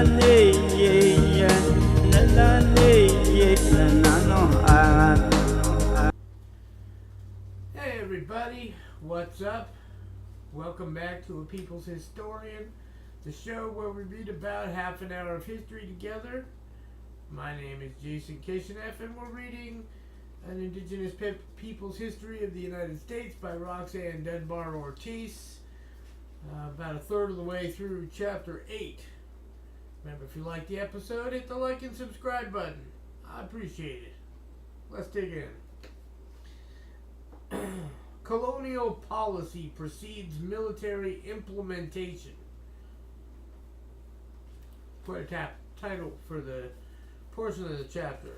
Hey everybody, what's up? Welcome back to A People's Historian, the show where we read about half an hour of history together. My name is Jason Kishineff, and we're reading An Indigenous People's History of the United States by Roxanne Dunbar Ortiz. About a third of the way through Chapter 8. Remember, if you like the episode, hit the like and subscribe button. I appreciate it. Let's dig in. Colonial policy precedes military implementation. Quite a title for the portion of the chapter.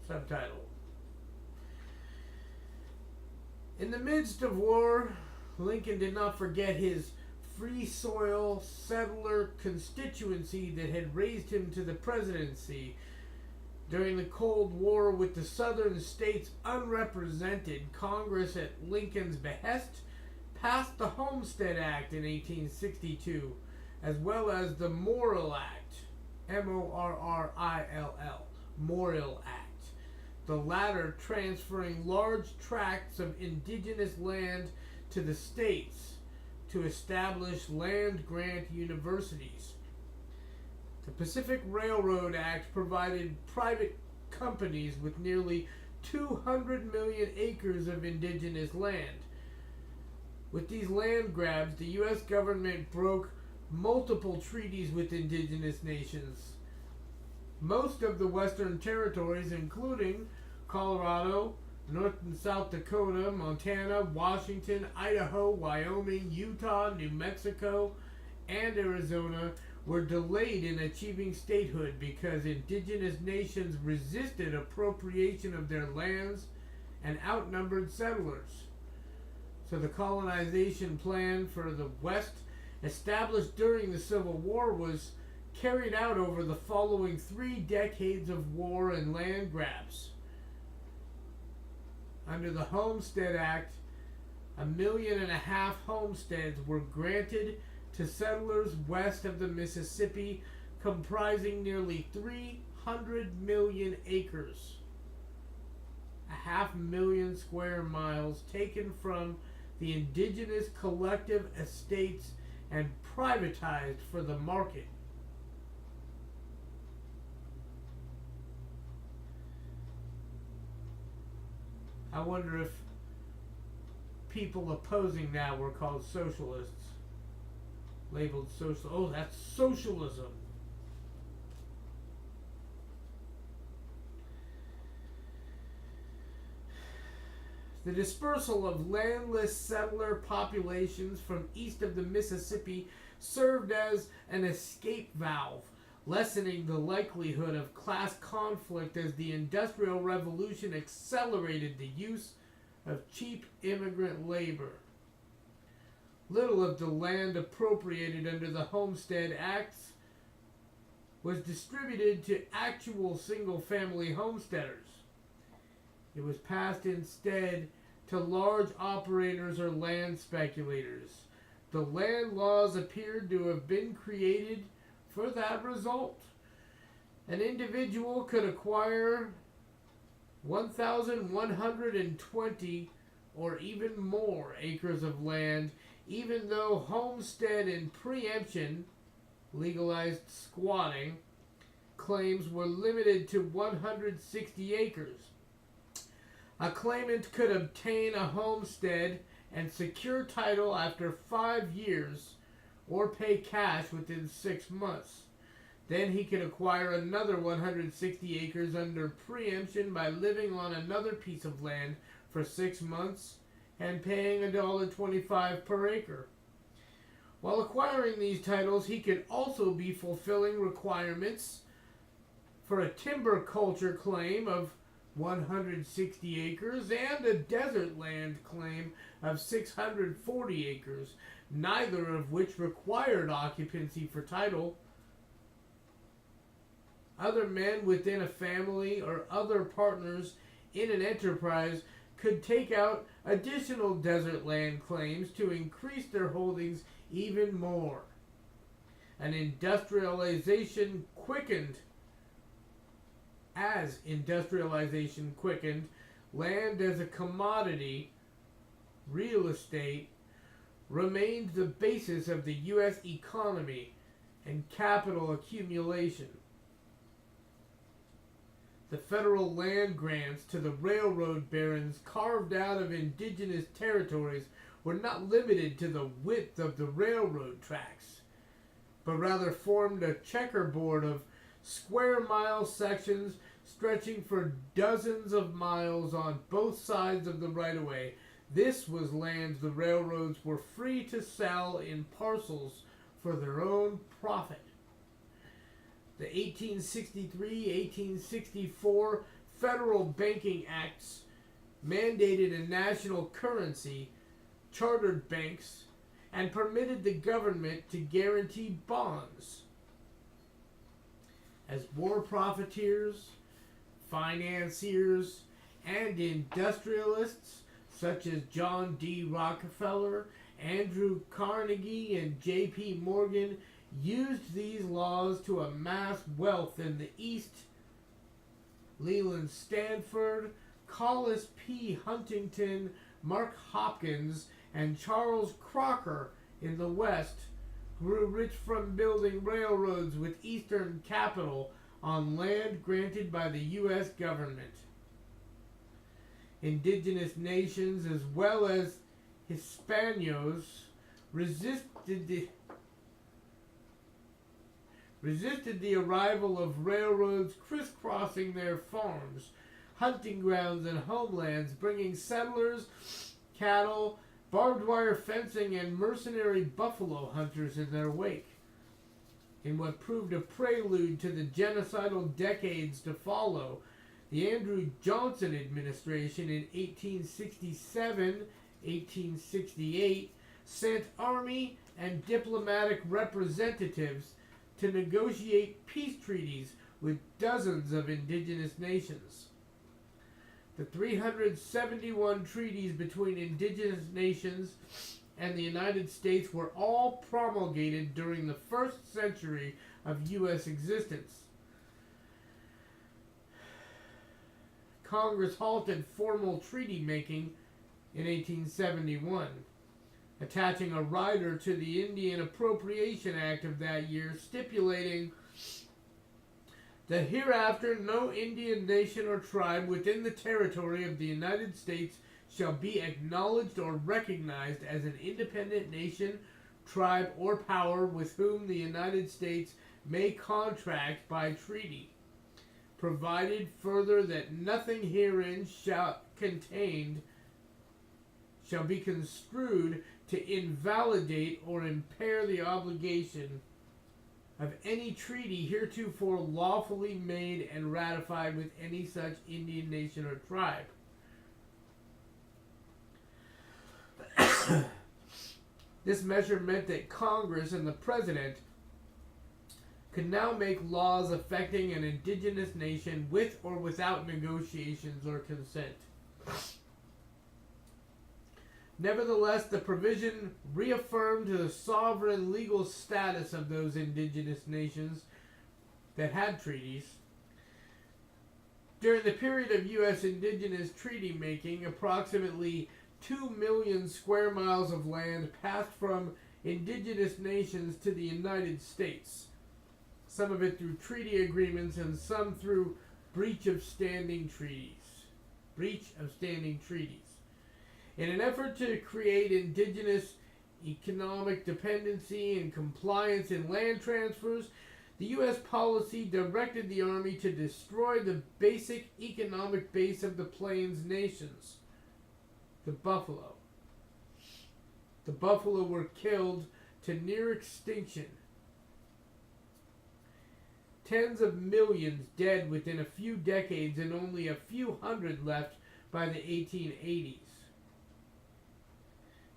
Subtitle. In the midst of war, Lincoln did not forget his free soil settler constituency that had raised him to the presidency. During the Cold War, with the southern states unrepresented, Congress at Lincoln's behest passed the Homestead Act in 1862, as well as the Morrill Act, M-O-R-R-I-L-L, Morrill Act, the latter transferring large tracts of indigenous land to the states to establish land-grant universities. The Pacific Railroad Act provided private companies with nearly 200 million acres of indigenous land. With these land grabs, the U.S. government broke multiple treaties with indigenous nations. Most of the western territories, including Colorado, North and South Dakota, Montana, Washington, Idaho, Wyoming, Utah, New Mexico, and Arizona, were delayed in achieving statehood because indigenous nations resisted appropriation of their lands and outnumbered settlers. So the colonization plan for the West, established during the Civil War, was carried out over the following 3 decades of war and land grabs. Under the Homestead Act, 1.5 million homesteads were granted to settlers west of the Mississippi, comprising nearly 300 million acres, 500,000 square miles taken from the indigenous collective estates and privatized for the market. I wonder if people opposing that were called socialists. Labeled social. Oh, that's socialism. The dispersal of landless settler populations from east of the Mississippi served as an escape valve, lessening the likelihood of class conflict as the Industrial Revolution accelerated the use of cheap immigrant labor. Little of the land appropriated under the Homestead Acts was distributed to actual single-family homesteaders. It was passed instead to large operators or land speculators. The land laws appeared to have been created for that result. An individual could acquire 1,120 or even more acres of land, even though homestead and preemption, legalized squatting, claims were limited to 160 acres. A claimant could obtain a homestead and secure title after 5 years or pay cash within 6 months. Then he could acquire another 160 acres under preemption by living on another piece of land for 6 months and paying $1.25 per acre. While acquiring these titles, he could also be fulfilling requirements for a timber culture claim of 160 acres and a desert land claim of 640 acres, neither of which required occupancy for title. Other men within a family or other partners in an enterprise could take out additional desert land claims to increase their holdings even more. and industrialization quickened, land as a commodity, real estate, remained the basis of the U.S. economy and capital accumulation. The federal land grants to the railroad barons carved out of indigenous territories were not limited to the width of the railroad tracks, but rather formed a checkerboard of square mile sections stretching for dozens of miles on both sides of the right-of-way. This was land the railroads were free to sell in parcels for their own profit. The 1863-1864 Federal Banking Acts mandated a national currency, chartered banks, and permitted the government to guarantee bonds. As war profiteers, financiers, and industrialists such as John D. Rockefeller, Andrew Carnegie, and J.P. Morgan used these laws to amass wealth in the East, Leland Stanford, Collis P. Huntington, Mark Hopkins, and Charles Crocker in the West grew rich from building railroads with Eastern capital on land granted by the U.S. government. Indigenous nations as well as Hispanos resisted the arrival of railroads crisscrossing their farms, hunting grounds, and homelands, bringing settlers, cattle, barbed wire fencing, and mercenary buffalo hunters in their wake. In what proved a prelude to the genocidal decades to follow, the Andrew Johnson administration in 1867-1868 sent army and diplomatic representatives to negotiate peace treaties with dozens of indigenous nations. The 371 treaties between indigenous nations and the United States were all promulgated during the first century of U.S. existence. Congress halted formal treaty making in 1871, attaching a rider to the Indian Appropriation Act of that year, stipulating that hereafter no Indian nation or tribe within the territory of the United States shall be acknowledged or recognized as an independent nation, tribe, or power with whom the United States may contract by treaty, provided further that nothing herein contained shall be construed to invalidate or impair the obligation of any treaty heretofore lawfully made and ratified with any such Indian nation or tribe. This measure meant that Congress and the President could now make laws affecting an indigenous nation with or without negotiations or consent. Nevertheless, the provision reaffirmed the sovereign legal status of those indigenous nations that had treaties. During the period of U.S. indigenous treaty making, approximately 2 million square miles of land passed from indigenous nations to the United States, some of it through treaty agreements and some through breach of standing treaties. In an effort to create indigenous economic dependency and compliance in land transfers, the U.S. policy directed the Army to destroy the basic economic base of the Plains nations, the buffalo. The buffalo were killed to near extinction. Tens of millions dead within a few decades and only a few hundred left by the 1880s.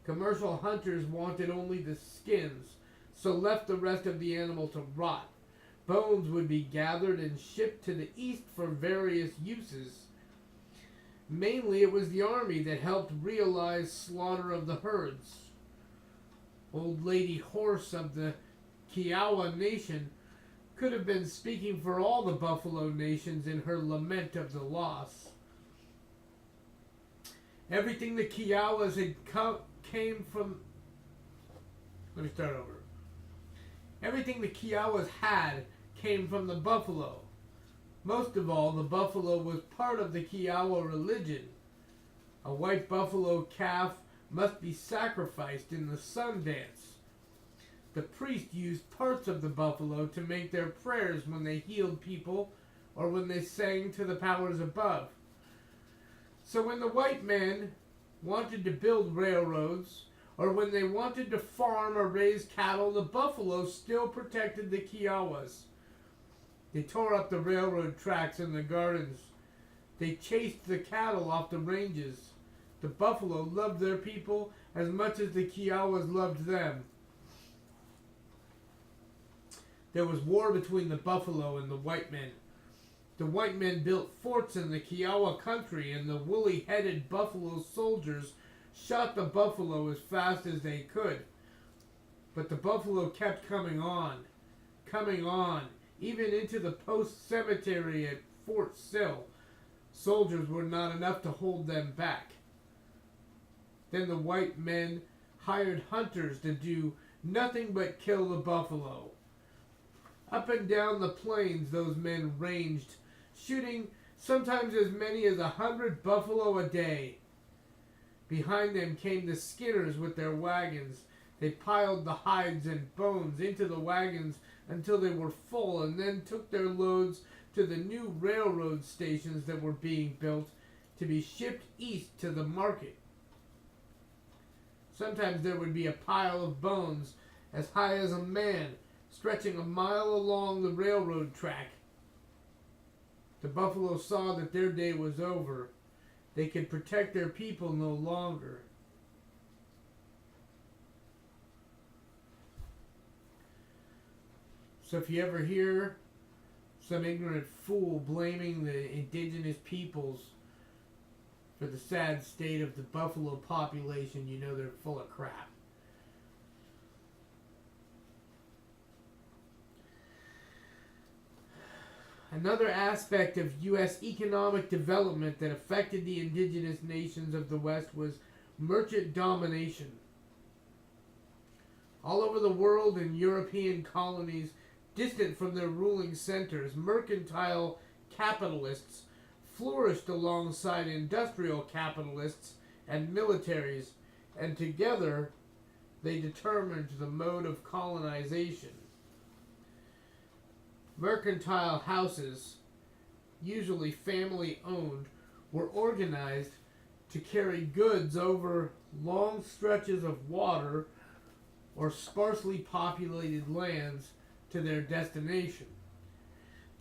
Commercial hunters wanted only the skins, so left the rest of the animal to rot. Bones would be gathered and shipped to the east for various uses. Mainly it was the Army that helped realize slaughter of the herds. Old Lady Horse of the Kiowa Nation could have been speaking for all the Buffalo Nations in her lament of the loss. Everything the Kiowas came from. Let me start over. Everything the Kiowas had came from the buffalo. Most of all, the buffalo was part of the Kiowa religion. A white buffalo calf must be sacrificed in the sun dance. The priest used parts of the buffalo to make their prayers when they healed people or when they sang to the powers above. So when the white men wanted to build railroads, or when they wanted to farm or raise cattle, the buffalo still protected the Kiowas. They tore up the railroad tracks and the gardens. They chased the cattle off the ranges. The buffalo loved their people as much as the Kiowas loved them. There was war between the buffalo and the white men. The white men built forts in the Kiowa country, and the woolly-headed buffalo soldiers shot the buffalo as fast as they could. But the buffalo kept coming on, even into the post cemetery at Fort Sill. Soldiers were not enough to hold them back. Then the white men hired hunters to do nothing but kill the buffalo. Up and down the plains those men ranged, shooting sometimes as many as 100 buffalo a day. Behind them came the skinners with their wagons. They piled the hides and bones into the wagons until they were full, and then took their loads to the new railroad stations that were being built to be shipped east to the market. Sometimes there would be a pile of bones as high as a man, stretching a mile along the railroad track. The buffalo saw that their day was over. They could protect their people no longer. So if you ever hear some ignorant fool blaming the indigenous peoples for the sad state of the buffalo population, you know they're full of crap. Another aspect of U.S. economic development that affected the indigenous nations of the West was merchant domination. All over the world in European colonies, distant from their ruling centers, mercantile capitalists flourished alongside industrial capitalists and militaries, and together they determined the mode of colonization. Mercantile houses, usually family-owned, were organized to carry goods over long stretches of water or sparsely populated lands to their destination.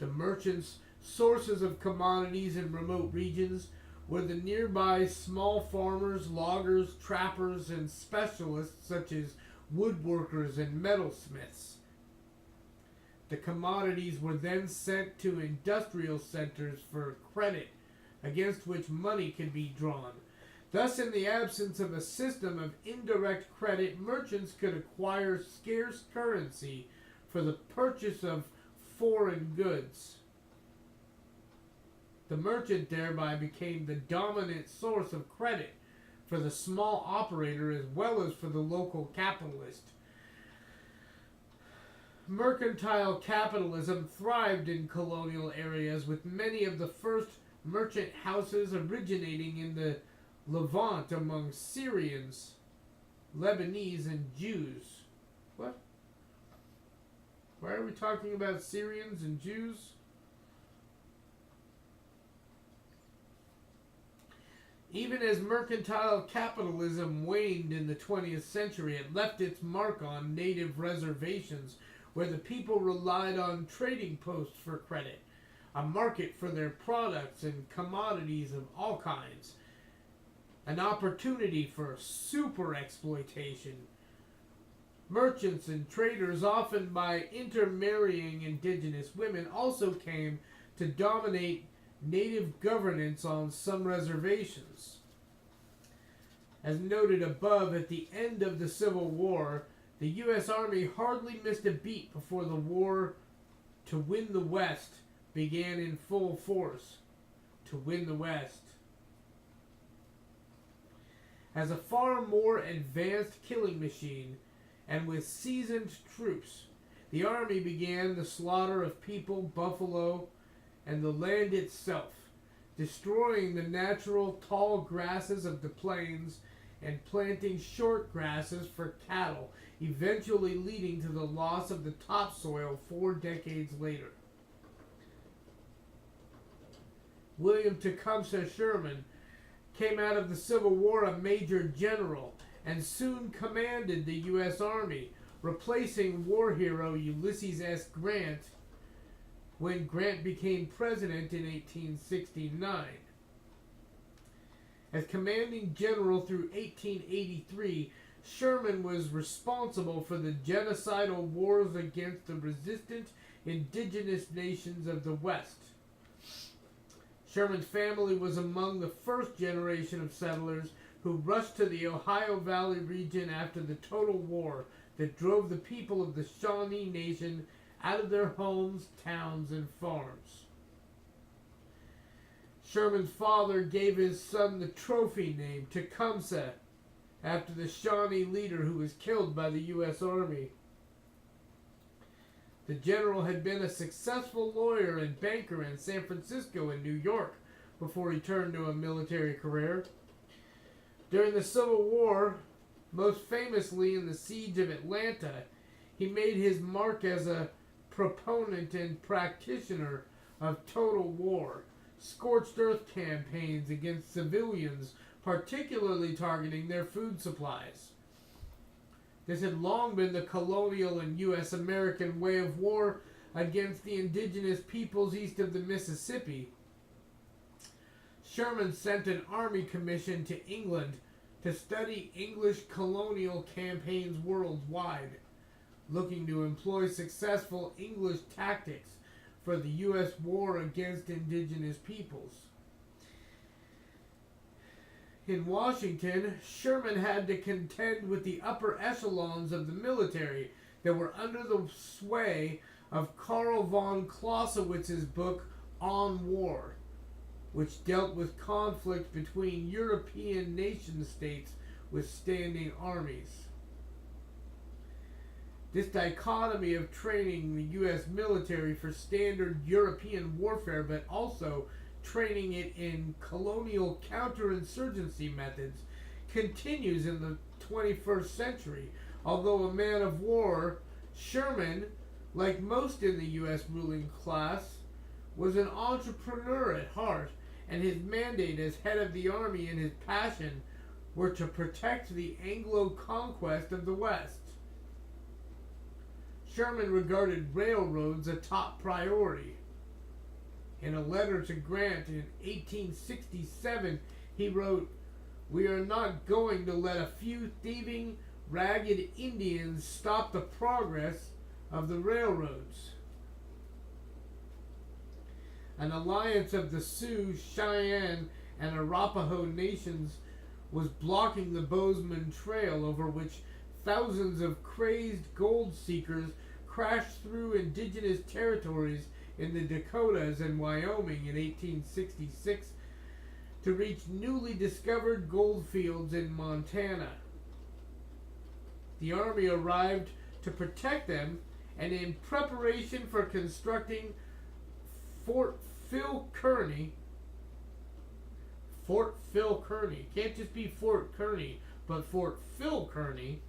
The merchants' sources of commodities in remote regions were the nearby small farmers, loggers, trappers, and specialists such as woodworkers and metalsmiths. The commodities were then sent to industrial centers for credit, against which money could be drawn. Thus, in the absence of a system of indirect credit, merchants could acquire scarce currency for the purchase of foreign goods. The merchant thereby became the dominant source of credit for the small operator as well as for the local capitalist. Mercantile capitalism thrived in colonial areas, with many of the first merchant houses originating in the Levant among Syrians, Lebanese, and Jews. What? Why are we talking about Syrians and Jews? Even as mercantile capitalism waned in the 20th century, it left its mark on native reservations where the people relied on trading posts for credit, a market for their products and commodities of all kinds, an opportunity for super exploitation. Merchants and traders, often by intermarrying indigenous women, also came to dominate native governance on some reservations. As noted above, at the end of the Civil War, The U.S. Army hardly missed a beat before the war to win the West began in full force. To win the West. As a far more advanced killing machine, and with seasoned troops, the Army began the slaughter of people, buffalo, and the land itself, destroying the natural tall grasses of the plains and planting short grasses for cattle, eventually leading to the loss of the topsoil 4 decades later. William Tecumseh Sherman came out of the Civil War a major general and soon commanded the U.S. Army, replacing war hero Ulysses S. Grant when Grant became president in 1869. As commanding general through 1883, Sherman was responsible for the genocidal wars against the resistant indigenous nations of the West. Sherman's family was among the first generation of settlers who rushed to the Ohio Valley region after the Total War that drove the people of the Shawnee Nation out of their homes, towns, and farms. Sherman's father gave his son the trophy name Tecumseh after the Shawnee leader who was killed by the U.S. Army. The general had been a successful lawyer and banker in San Francisco and New York before he turned to a military career. During the Civil War, most famously in the Siege of Atlanta, he made his mark as a proponent and practitioner of total war, scorched earth campaigns against civilians, particularly targeting their food supplies. This had long been the colonial and U.S. American way of war against the indigenous peoples east of the Mississippi. Sherman sent an army commission to England to study English colonial campaigns worldwide, looking to employ successful English tactics for the U.S. war against indigenous peoples. In Washington, Sherman had to contend with the upper echelons of the military that were under the sway of Karl von Clausewitz's book On War, which dealt with conflict between European nation-states with standing armies. This dichotomy of training the U.S. military for standard European warfare, but also training it in colonial counterinsurgency methods, continues in the 21st century. Although a man of war, Sherman, like most in the U.S. ruling class, was an entrepreneur at heart, and his mandate as head of the army and his passion were to protect the Anglo conquest of the West. Sherman regarded railroads a top priority. In a letter to Grant in 1867, he wrote, "We are not going to let a few thieving, ragged Indians stop the progress of the railroads." An alliance of the Sioux, Cheyenne, and Arapaho nations was blocking the Bozeman Trail, over which thousands of crazed gold seekers crashed through indigenous territories in the Dakotas and Wyoming in 1866 to reach newly discovered gold fields in Montana. The army arrived to protect them, and in preparation for constructing Fort Phil Kearny, can't just be Fort Kearny, but Fort Phil Kearny,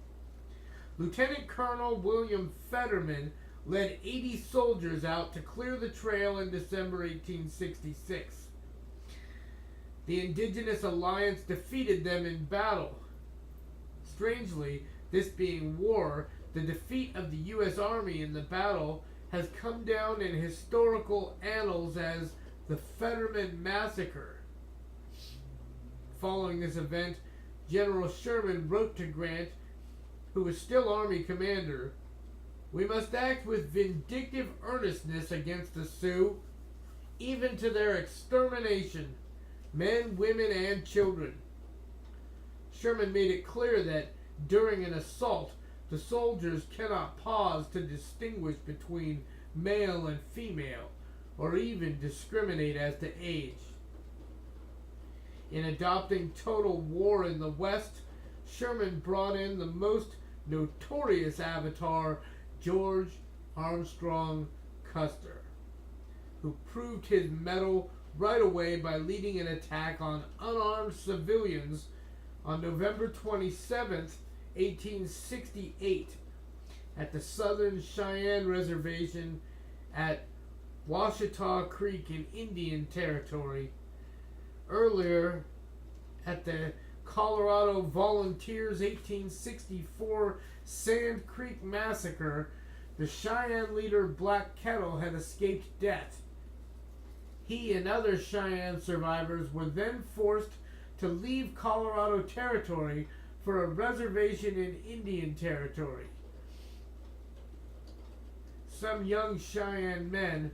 Lieutenant Colonel William Fetterman led 80 soldiers out to clear the trail in December 1866. The Indigenous Alliance defeated them in battle. Strangely, this being war, the defeat of the U.S. Army in the battle has come down in historical annals as the Fetterman Massacre. Following this event, General Sherman wrote to Grant, who was still Army commander, "We must act with vindictive earnestness against the Sioux, even to their extermination, men, women, and children." Sherman made it clear that during an assault, the soldiers cannot pause to distinguish between male and female, or even discriminate as to age. In adopting total war in the West, Sherman brought in the most notorious avatar, George Armstrong Custer, who proved his mettle right away by leading an attack on unarmed civilians on November 27th, 1868, at the Southern Cheyenne Reservation at Washita Creek in Indian Territory. Earlier, at the Colorado Volunteers 1864 Sand Creek Massacre, the Cheyenne leader Black Kettle had escaped death. He and other Cheyenne survivors were then forced to leave Colorado Territory for a reservation in Indian Territory. Some young Cheyenne men,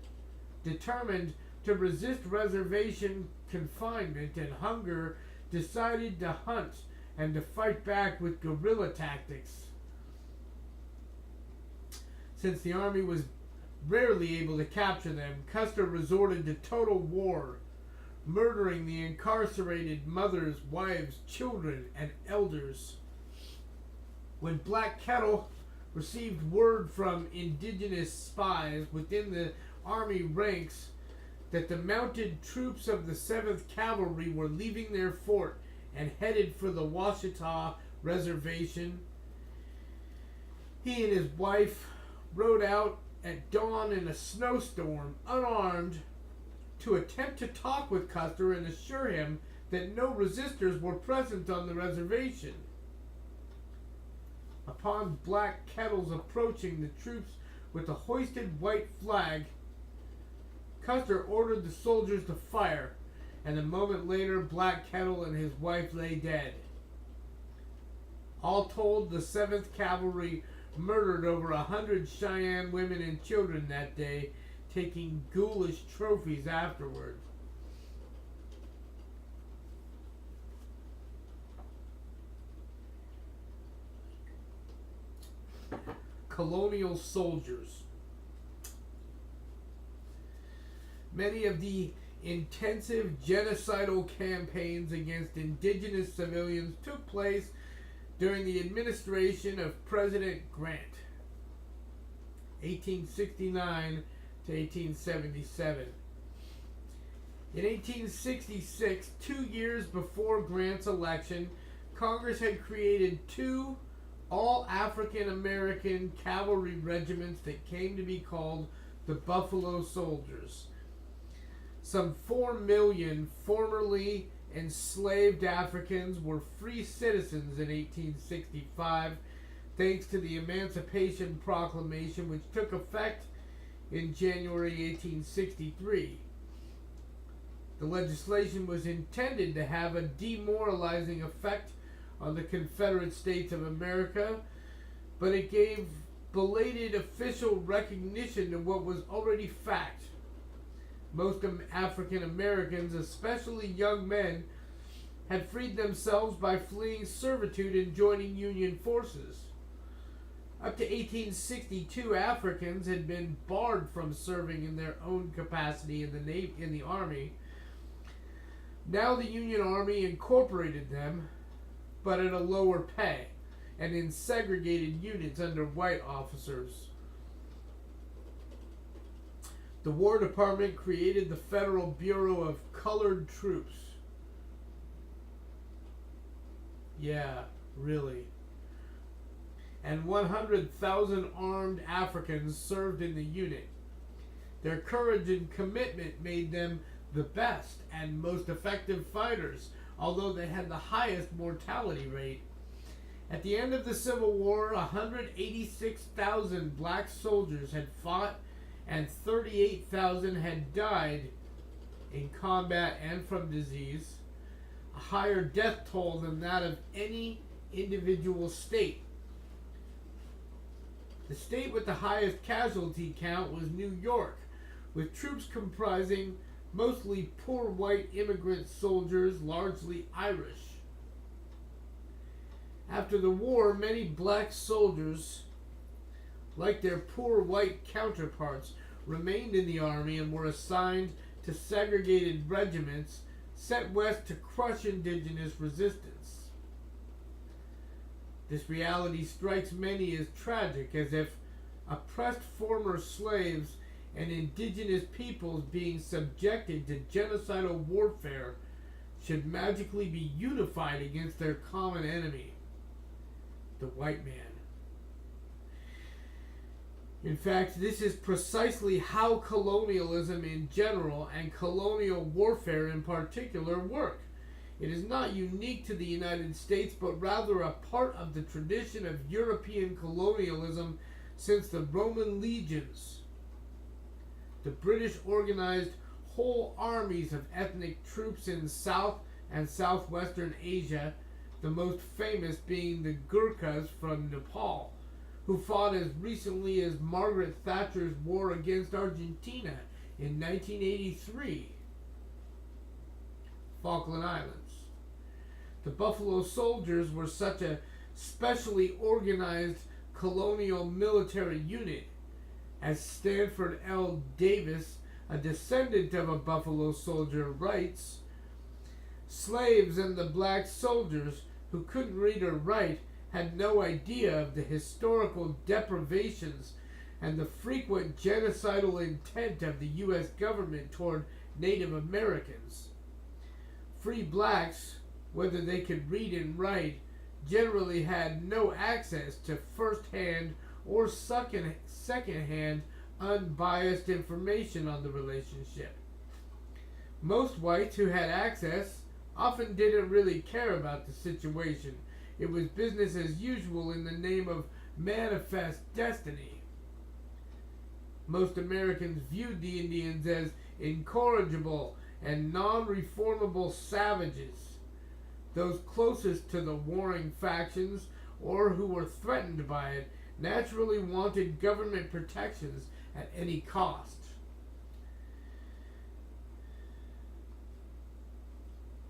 determined to resist reservation confinement and hunger, decided to hunt and to fight back with guerrilla tactics. Since the army was rarely able to capture them, Custer resorted to total war, murdering the incarcerated mothers, wives, children, and elders. When Black Kettle received word from indigenous spies within the army ranks that the mounted troops of the 7th Cavalry were leaving their fort and headed for the Washita Reservation, he and his wife rode out at dawn in a snowstorm, unarmed, to attempt to talk with Custer and assure him that no resistors were present on the reservation. Upon Black Kettle's approaching the troops with a hoisted white flag, Custer ordered the soldiers to fire, and a moment later Black Kettle and his wife lay dead. All told, the 7th Cavalry murdered over 100 Cheyenne women and children that day, taking ghoulish trophies afterward. Colonial soldiers. Many of the intensive genocidal campaigns against indigenous civilians took place during the administration of President Grant, 1869 to 1877. In 1866, 2 years before Grant's election, Congress had created 2 all-African American cavalry regiments that came to be called the Buffalo Soldiers. Some 4 million formerly enslaved Africans were free citizens in 1865, thanks to the Emancipation Proclamation, which took effect in January 1863. The legislation was intended to have a demoralizing effect on the Confederate States of America, but it gave belated official recognition to what was already fact. Most African Americans, especially young men, had freed themselves by fleeing servitude and joining Union forces. Up to 1862, Africans had been barred from serving in their own capacity in the Army. Now the Union Army incorporated them, but at a lower pay and in segregated units under white officers. The War Department created the Federal Bureau of Colored Troops. Yeah, really. And 100,000 armed Africans served in the unit. Their courage and commitment made them the best and most effective fighters, although they had the highest mortality rate. At the end of the Civil War, 186,000 black soldiers had fought and 38,000 had died in combat and from disease, a higher death toll than that of any individual state. The state with the highest casualty count was New York, with troops comprising mostly poor white immigrant soldiers, largely Irish. After the war, many black soldiers, like their poor white counterparts, remained in the army and were assigned to segregated regiments sent west to crush indigenous resistance. This reality strikes many as tragic, as if oppressed former slaves and indigenous peoples being subjected to genocidal warfare should magically be unified against their common enemy, the white man. In fact, this is precisely how colonialism in general and colonial warfare in particular work. It is not unique to the United States, but rather a part of the tradition of European colonialism since the Roman legions. The British organized whole armies of ethnic troops in South and Southwestern Asia, the most famous being the Gurkhas from Nepal, who fought as recently as Margaret Thatcher's war against Argentina in 1983. Falkland Islands. The Buffalo Soldiers were such a specially organized colonial military unit, as Stanford L. Davis, a descendant of a Buffalo Soldier, writes. Slaves and the black soldiers who couldn't read or write had no idea of the historical deprivations and the frequent genocidal intent of the U.S. government toward Native Americans. Free blacks, whether they could read and write, generally had no access to first-hand or second-hand unbiased information on the relationship. Most whites who had access often didn't really care about the situation. It was business as usual in the name of manifest destiny. Most Americans viewed the Indians as incorrigible and non-reformable savages. Those closest to the warring factions or who were threatened by it naturally wanted government protections at any cost.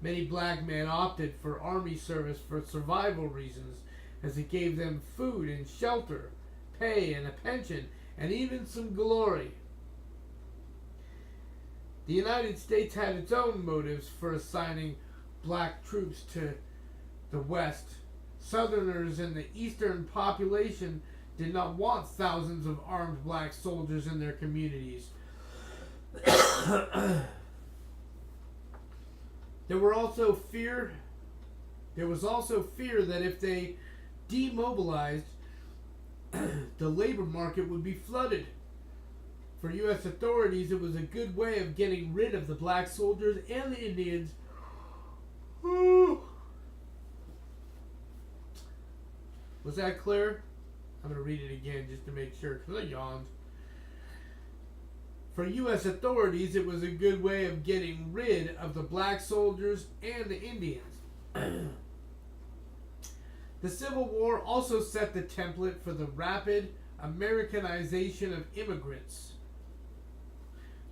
Many black men opted for army service for survival reasons, as it gave them food and shelter, pay and a pension, and even some glory. The United States had its own motives for assigning black troops to the West. Southerners and the Eastern population did not want thousands of armed black soldiers in their communities. There was also fear that if they demobilized, the labor market would be flooded. For U.S. authorities, it was a good way of getting rid of the black soldiers and the Indians. Was that clear? I'm going to read it again just to make sure, because I yawned. For U.S. authorities, it was a good way of getting rid of the black soldiers and the Indians. The Civil War also set the template for the rapid Americanization of immigrants.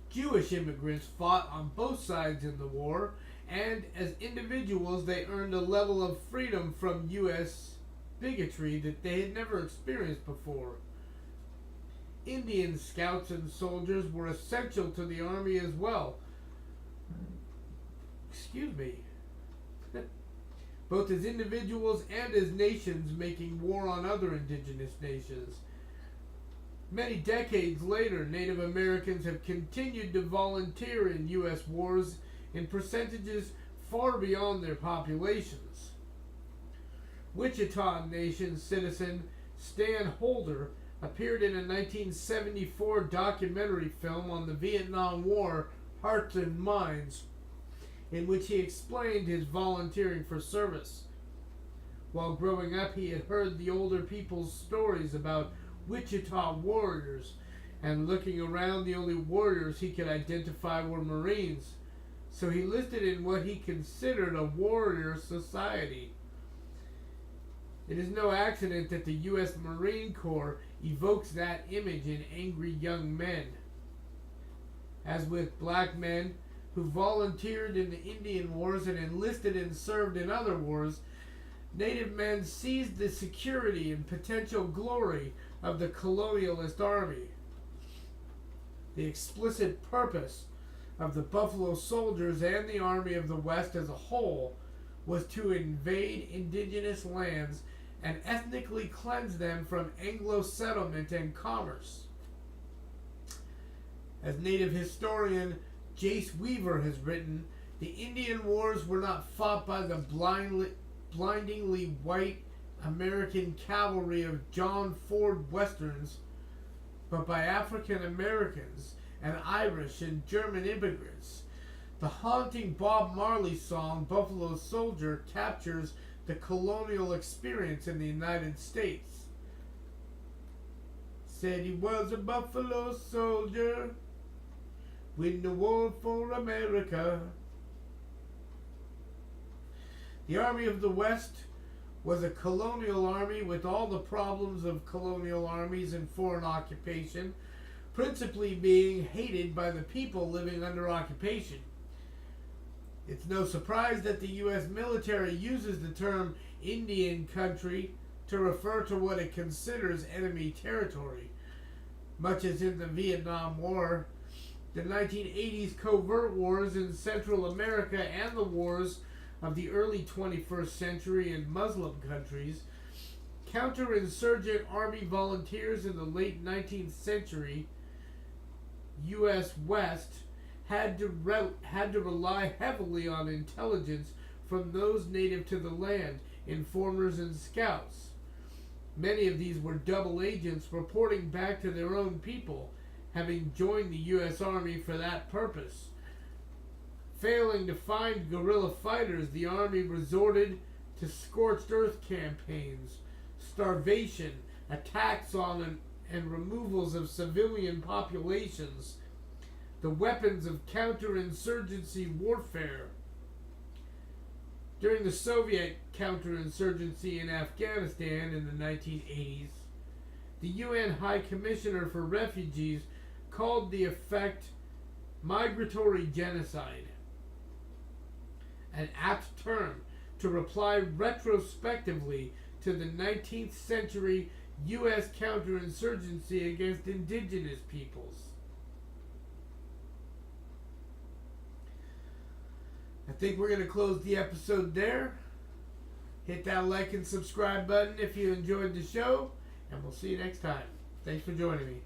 Jewish immigrants fought on both sides in the war, and as individuals they earned a level of freedom from U.S. bigotry that they had never experienced before. Indian scouts and soldiers were essential to the army as well. Both as individuals and as nations making war on other indigenous nations. Many decades later, Native Americans have continued to volunteer in U.S. wars in percentages far beyond their populations. Wichita Nation citizen Stan Holder appeared in a 1974 documentary film on the Vietnam War, Hearts and Minds, in which he explained his volunteering for service. While growing up, he had heard the older people's stories about Wichita warriors, and looking around, the only warriors he could identify were Marines, so he listed in what he considered a warrior society. It is no accident that the U.S. Marine Corps evokes that image in angry young men. As with black men who volunteered in the Indian Wars and enlisted and served in other wars, Native men seized the security and potential glory of the colonialist army. The explicit purpose of the Buffalo Soldiers and the Army of the West as a whole was to invade indigenous lands and ethnically cleanse them from Anglo settlement and commerce. As Native historian Jace Weaver has written, the Indian Wars were not fought by the blindingly white American cavalry of John Ford Westerns, but by African Americans and Irish and German immigrants. The haunting Bob Marley song Buffalo Soldier captures the colonial experience in the United States. Said he was a Buffalo Soldier, win the war for America. The Army of the West was a colonial army with all the problems of colonial armies and foreign occupation, principally being hated by the people living under occupation. It's no surprise that the U.S. military uses the term Indian country to refer to what it considers enemy territory. Much as in the Vietnam War, the 1980s covert wars in Central America and the wars of the early 21st century in Muslim countries, counterinsurgent army volunteers in the late 19th century U.S. West had to rely heavily on intelligence from those native to the land, informers and scouts. Many of these were double agents reporting back to their own people, having joined the U.S. Army for that purpose. Failing to find guerrilla fighters, the Army resorted to scorched earth campaigns, starvation, attacks on and removals of civilian populations, the weapons of counterinsurgency warfare. During the Soviet counterinsurgency in Afghanistan in the 1980s, the UN High Commissioner for Refugees called the effect migratory genocide, an apt term to reply retrospectively to the 19th century U.S. counterinsurgency against indigenous peoples. I think we're going to close the episode there. Hit that like and subscribe button if you enjoyed the show, and we'll see you next time. Thanks for joining me.